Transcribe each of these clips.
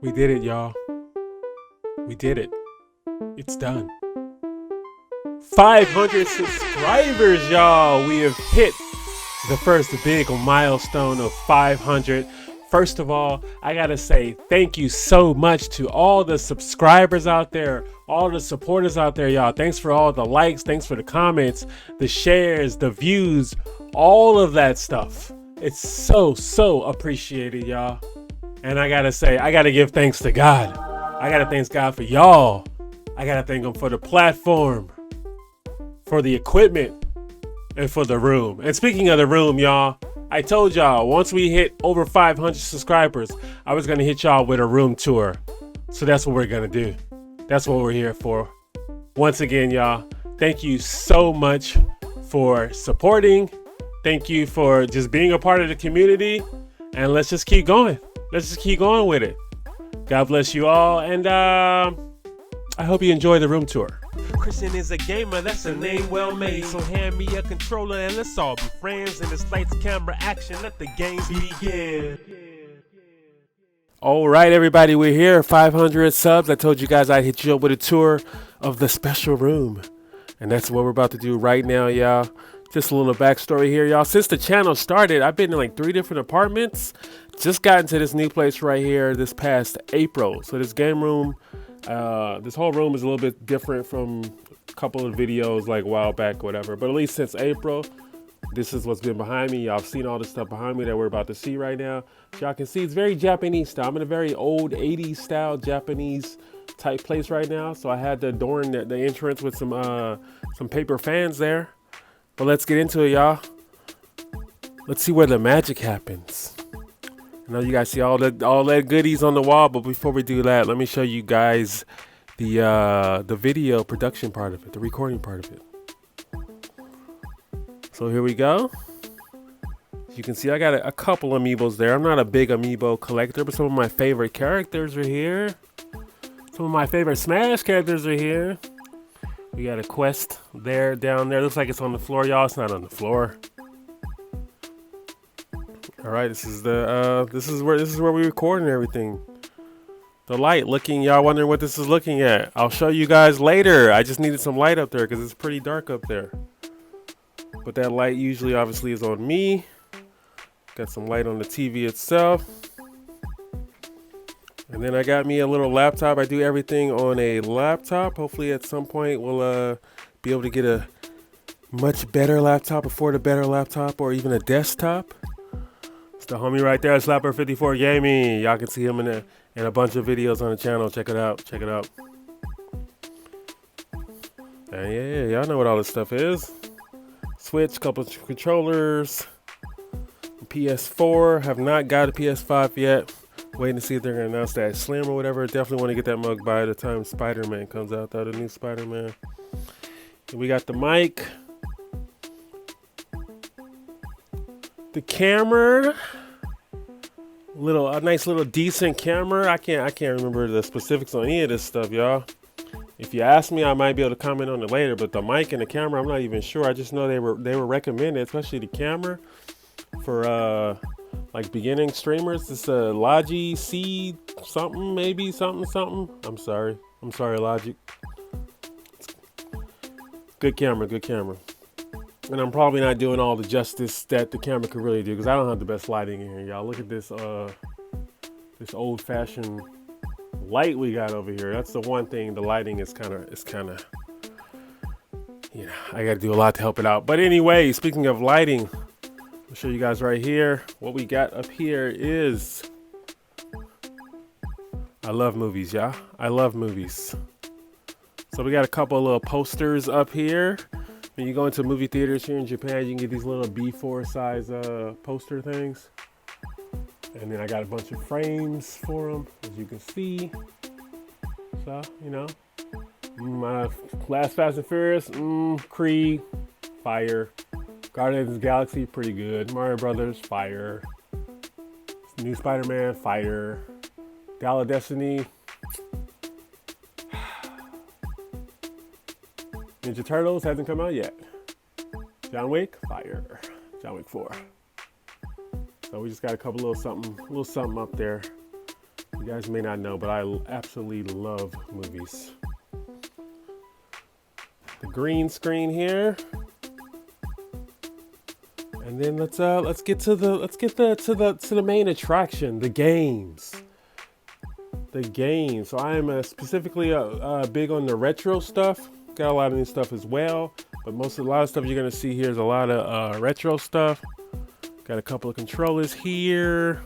We did it, y'all. We did it. It's done. 500 subscribers, y'all. We have hit the first big milestone of 500. First of all, I gotta say thank you so much to all the subscribers out there, all the supporters out there, y'all. Thanks for all the likes, thanks for the comments, the shares, the views, all of that stuff. It's so appreciated, y'all. And I gotta say, I gotta give thanks to God. I gotta thank God for y'all. I gotta thank Him for the platform, for the equipment, and for the room. And speaking of the room, y'all, I told y'all once we hit over 500 subscribers, I was gonna hit y'all with a room tour. So that's what we're gonna do. That's what we're here for. Once again, y'all, thank you so much for supporting. Thank you for just being a part of the community. And let's just keep going. Let's just keep going with it. God bless you all. And I hope you enjoy the room tour. Christian is a gamer, that's a name well made. So hand me a controller and let's all be friends. And it's lights, camera, action, let the game begin. All right, everybody, we're here. 500 subs. I told you guys I'd hit you up with a tour of the special room. And that's what we're about to do right now, y'all. Just a little backstory here, y'all. Since the channel started, I've been in like 3 different apartments. Just got into this new place right here this past April. So this game room, this whole room is a little bit different from a couple of videos like a while back, whatever. But at least since April, this is what's been behind me. Y'all have seen all the stuff behind me that we're about to see right now. Y'all can see it's very Japanese style. I'm in a very old 80s style Japanese type place right now. So I had to adorn the entrance with some paper fans there. But let's get into it, y'all. Let's see where the magic happens. I know you guys see all that goodies on the wall, but before we do that, let me show you guys the video production part of it, the recording part of it. So here we go. As you can see, I got a couple amiibos there. I'm not a big amiibo collector, but some of my favorite characters are here. Some of my favorite Smash characters are here. We got a quest there, down there. Looks like it's on the floor, y'all. It's not on the floor. All right, this is where we record and everything. The light looking, y'all wondering what this is looking at. I'll show you guys later. I just needed some light up there because it's pretty dark up there. But that light usually obviously is on me. Got some light on the TV itself. And then I got me a little laptop. I do everything on a laptop. Hopefully at some point we'll be able to get a much better laptop, afford a better laptop, or even a desktop. It's the homie right there, Slapper54 Gaming. Y'all can see him in a bunch of videos on the channel. Check it out. Check it out. And yeah, y'all know what all this stuff is. Switch, couple of controllers. PS4. Have not got a PS5 yet. Waiting to see if they're going to announce that Slim or whatever. Definitely want to get that mug by the time Spider-Man comes out, though, the new Spider-Man. And we got the mic. The camera. A nice little decent camera. I can't remember the specifics on any of this stuff, y'all. If you ask me, I might be able to comment on it later, but the mic and the camera, I'm not even sure. I just know they were recommended, especially the camera for like beginning streamers. This Logi C something, maybe something. I'm sorry Logic. Good camera. And I'm probably not doing all the justice that the camera could really do because I don't have the best lighting in here, y'all. Look at this old-fashioned light we got over here. That's the one thing. The lighting is kind of, you know, I got to do a lot to help it out. But anyway, speaking of lighting, I'll show you guys right here. What we got up here is, I love movies, y'all. I love movies. So we got a couple of little posters up here. When you go into movie theaters here in Japan, you can get these little B4 size poster things. And then I got a bunch of frames for them, as you can see. So, you know, my last Fast and Furious, Creed, fire. Guardians of the Galaxy, pretty good. Mario Brothers, fire. New Spider-Man, fire. Gala Destiny. Ninja Turtles hasn't come out yet. John Wick, fire. John Wick 4. So we just got a couple little something up there. You guys may not know, but I absolutely love movies. The green screen here. And then let's get to the main attraction, the games. The games. So I am specifically big on the retro stuff. Got a lot of new stuff as well, but a lot of stuff you're gonna see here is a lot of retro stuff. Got a couple of controllers here.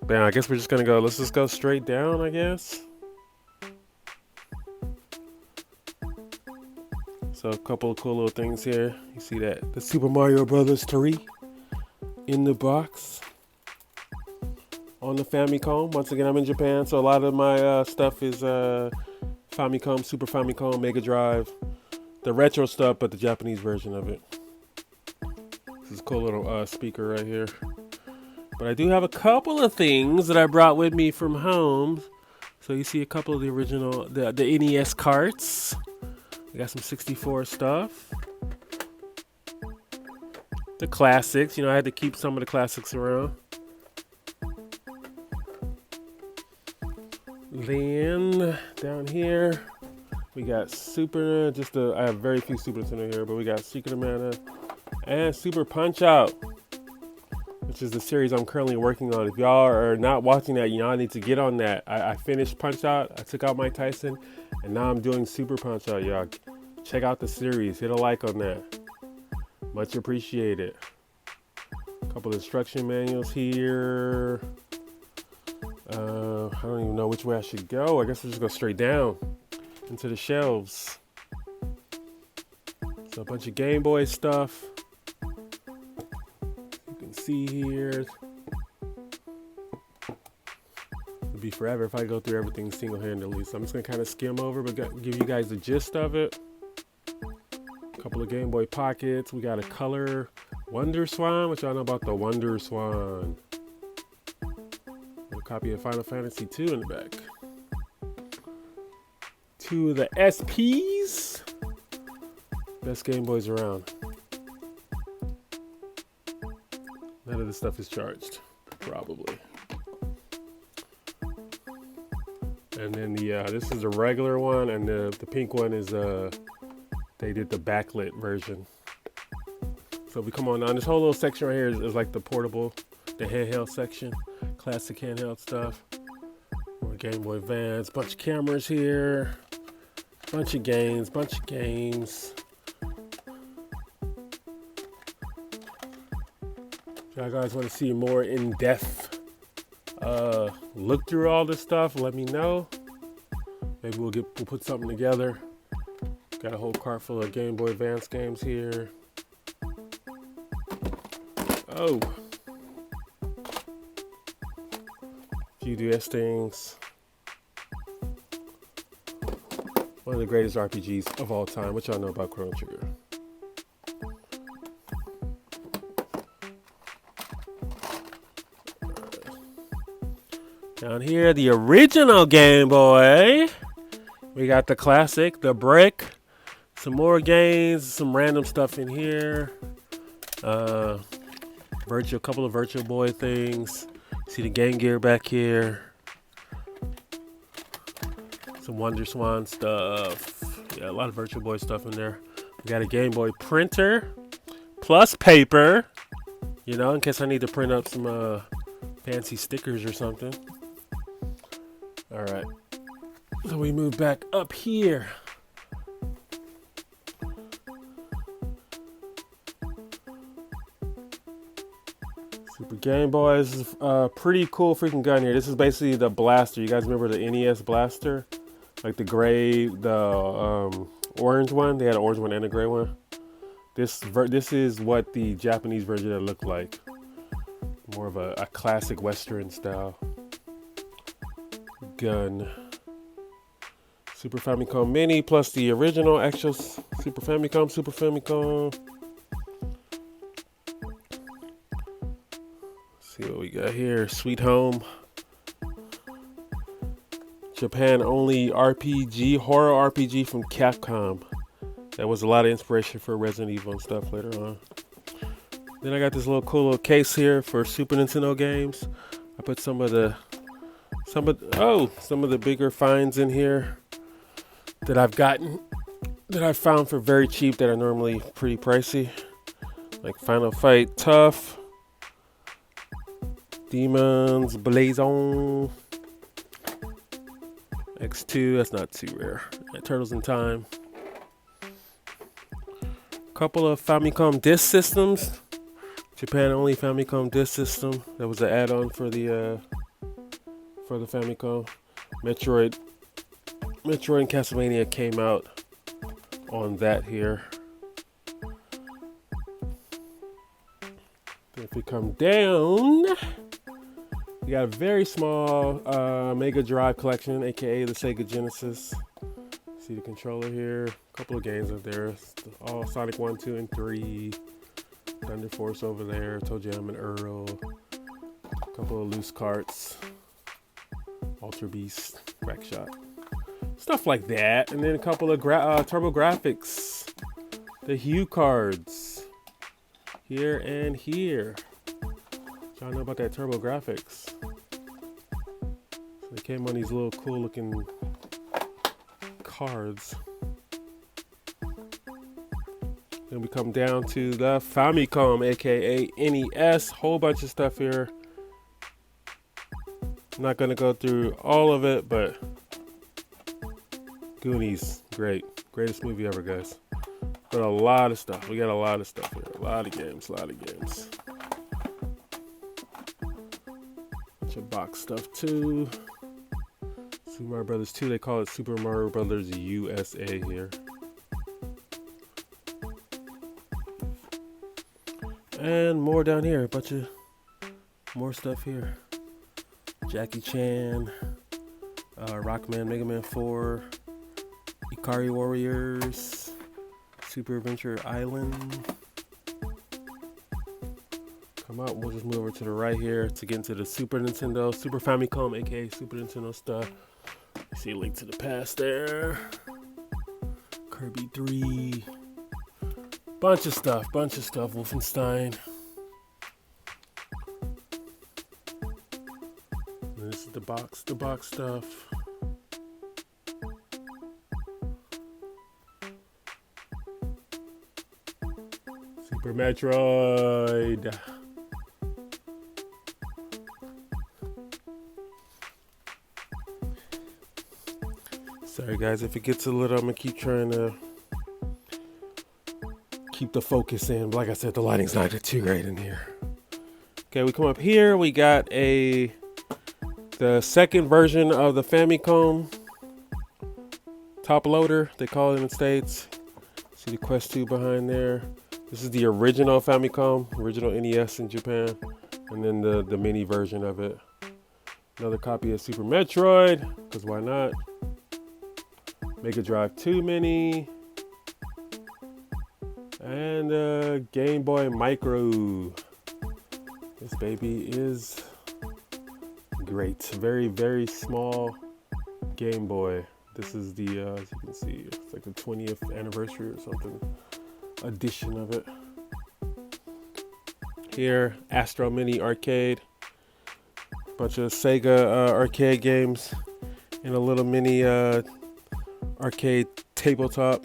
Now I guess we're just gonna go. Let's just go straight down, I guess. So a couple of cool little things here. You see that the Super Mario Brothers 3 in the box on the Famicom. Once again, I'm in Japan, so a lot of my stuff is Famicom, Super Famicom, Mega Drive, the retro stuff, but the Japanese version of it. This is a cool little speaker right here. But I do have a couple of things that I brought with me from home. So you see a couple of the original, the NES carts. We got some 64 stuff. The classics, I had to keep some of the classics around. Then down here, we got I have very few Super Nintendo here, but we got Secret of Mana and Super Punch-Out, which is the series I'm currently working on. If y'all are not watching that, y'all need to get on that. I finished Punch-Out, I took out Mike Tyson, and now I'm doing Super Punch-Out, y'all. Check out the series, hit a like on that. Much appreciated. A couple of instruction manuals here. I don't even know which way I should go. I guess we'll just go straight down into the shelves. So a bunch of Game Boy stuff. You can see here. It'd be forever if I go through everything single-handedly. So I'm just gonna kind of skim over, but give you guys the gist of it. A couple of Game Boy Pockets. We got a color Wonder Swan, which I know about the Wonder Swan. A copy of Final Fantasy II in the back. Two of the SPs. Best Game Boys around. None of this stuff is charged, probably. And then this is a regular one, and the pink one is they did the backlit version. So if we come on down, this whole little section right here is like the portable, the handheld section, classic handheld stuff. More Game Boy Advance, bunch of cameras here, bunch of games. If y'all guys want to see a more in-depth look through all this stuff, let me know. Maybe we'll put something together. Got a whole cart full of Game Boy Advance games here. Oh, few DS things. One of the greatest RPGs of all time. What y'all know about Chrono Trigger? Down here, the original Game Boy. We got the classic, the brick. Some more games, some random stuff in here. Couple of Virtual Boy things. See the Game Gear back here. Some Wonder Swan stuff. Yeah, a lot of Virtual Boy stuff in there. We got a Game Boy printer plus paper. In case I need to print up some fancy stickers or something. All right. So we move back up here. Super Game Boy. This is a pretty cool freaking gun here. This is basically the blaster. You guys remember the NES blaster? Like the gray, the orange one. They had an orange one and a gray one. This is what the Japanese version looked like. More of a classic Western style gun. Super Famicom Mini plus the original actual Super Famicom. See what we got here. Sweet Home. Japan only RPG, horror RPG from Capcom. That was a lot of inspiration for Resident Evil and stuff later on. Then I got this cool little case here for Super Nintendo games. I put some of the bigger finds in here that I've found for very cheap that are normally pretty pricey, like Final Fight Tough, Demons Blazon, X2, that's not too rare. Turtles in Time. Couple of Famicom disc systems. Japan only Famicom disc system. That was an add-on for the Famicom. Metroid and Castlevania came out on that here. If we come down, we got a very small Mega Drive collection, aka the Sega Genesis. See the controller here, a couple of games up there, all Sonic 1, 2, and 3, Thunder Force over there, Toe Jam and Earl, a couple of loose carts, Ultra Beast, Crack Shot, stuff like that, and then a couple of TurboGrafx, the Hue cards, here and here. Y'all know about that TurboGrafx? So they came on these little cool looking cards. Then we come down to the Famicom, aka NES. Whole bunch of stuff here. I'm not gonna go through all of it, but Goonies, greatest movie ever, guys. But a lot of stuff. We got a lot of stuff here. A lot of games. Bunch of box stuff too. Super Mario Brothers 2, they call it Super Mario Brothers USA here. And more down here, a bunch of more stuff here. Jackie Chan, Rockman, Mega Man 4, Ikari Warriors, Super Adventure Island. Come out, we'll just move over to the right here to get into the Super Nintendo, Super Famicom, aka Super Nintendo stuff. You see a Link to the Past there. Kirby 3. Bunch of stuff. Wolfenstein. And this is the box stuff. Super Metroid. Sorry guys, if it gets a little, I'm gonna keep trying to keep the focus in. Like I said, the lighting's not too great in here. Okay, we come up here, we got the second version of the Famicom top loader, they call it in the States. See the Quest 2 behind there. This is the original Famicom, original NES in Japan, and then the mini version of it. Another copy of Super Metroid, because why not? Mega Drive 2 Mini, and Game Boy Micro. This baby is great. Very, very small Game Boy. This is the, as you can see, it's like the 20th anniversary or something edition of it. Here, Astro Mini Arcade. Bunch of Sega arcade games and a little mini arcade tabletop.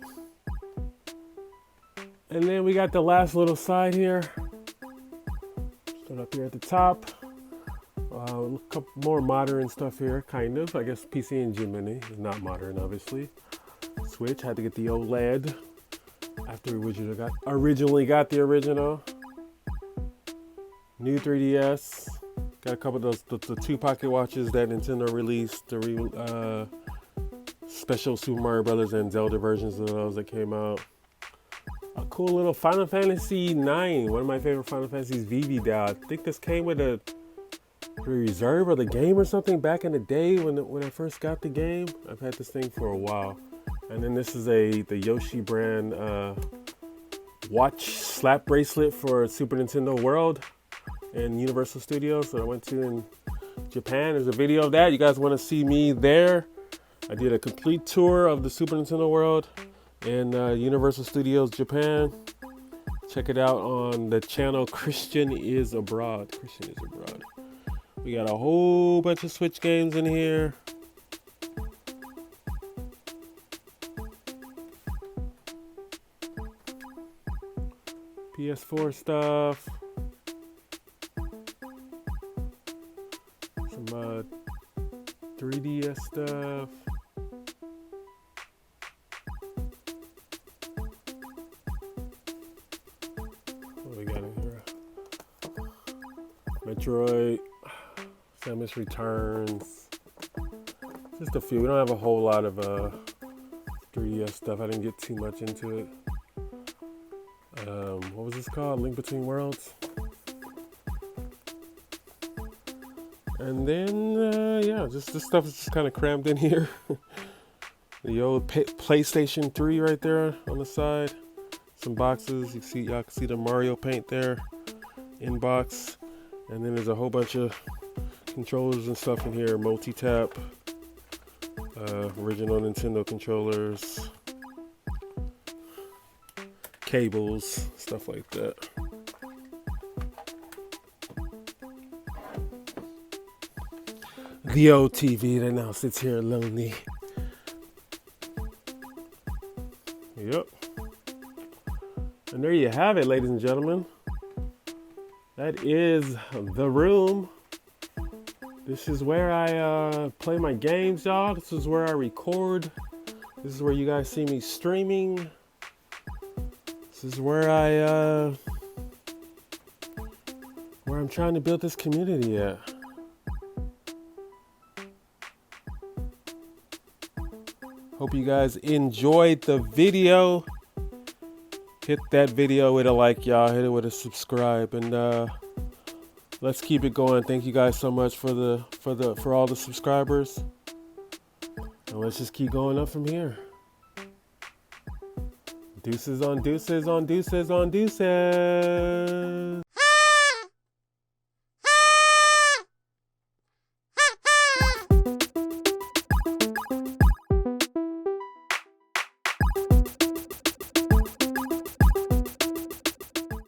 And then we got the last little side here. Start up here at the top. A couple more modern stuff here, kind of. I guess PC Engine Mini is not modern, obviously. Switch, had to get the OLED after we originally got the original. New 3DS. Got a couple of those, the 2 pocket watches that Nintendo released. The special Super Mario Brothers and Zelda versions of those that came out. A cool little Final Fantasy 9, one of my favorite Final Fantasies, VV doll. I think this came with the reserve of the game or something back in the day when I first got the game. I've had this thing for a while. And then this is the Yoshi brand watch slap bracelet for Super Nintendo World and Universal Studios that I went to in Japan. There's a video of that. You guys want to see me there? I did a complete tour of the Super Nintendo World in Universal Studios Japan. Check it out on the channel Christian is Abroad. We got a whole bunch of Switch games in here. PS4 stuff. Some 3DS stuff. What we got in here? Metroid, Samus Returns. Just a few. We don't have a whole lot of 3DS stuff. I didn't get too much into it. What was this called? Link Between Worlds. And then, yeah, just this stuff is just kind of crammed in here. The old PlayStation 3 right there on the side. Some boxes. Y'all can see the Mario paint there in box. And then there's a whole bunch of controllers and stuff in here. Multi-tap. Original Nintendo controllers. Cables, stuff like that. The old TV that now sits here lonely. Yep. And there you have it, ladies and gentlemen. That is the room. This is where I play my games, y'all. This is where I record. This is where you guys see me streaming. This is where I'm trying to build this community at. Hope you guys enjoyed the video. Hit that video with a like, y'all. Hit it with a subscribe, and let's keep it going. Thank you guys so much for all the subscribers, and let's just keep going up from here. Deuces on deuces on deuces on deuces.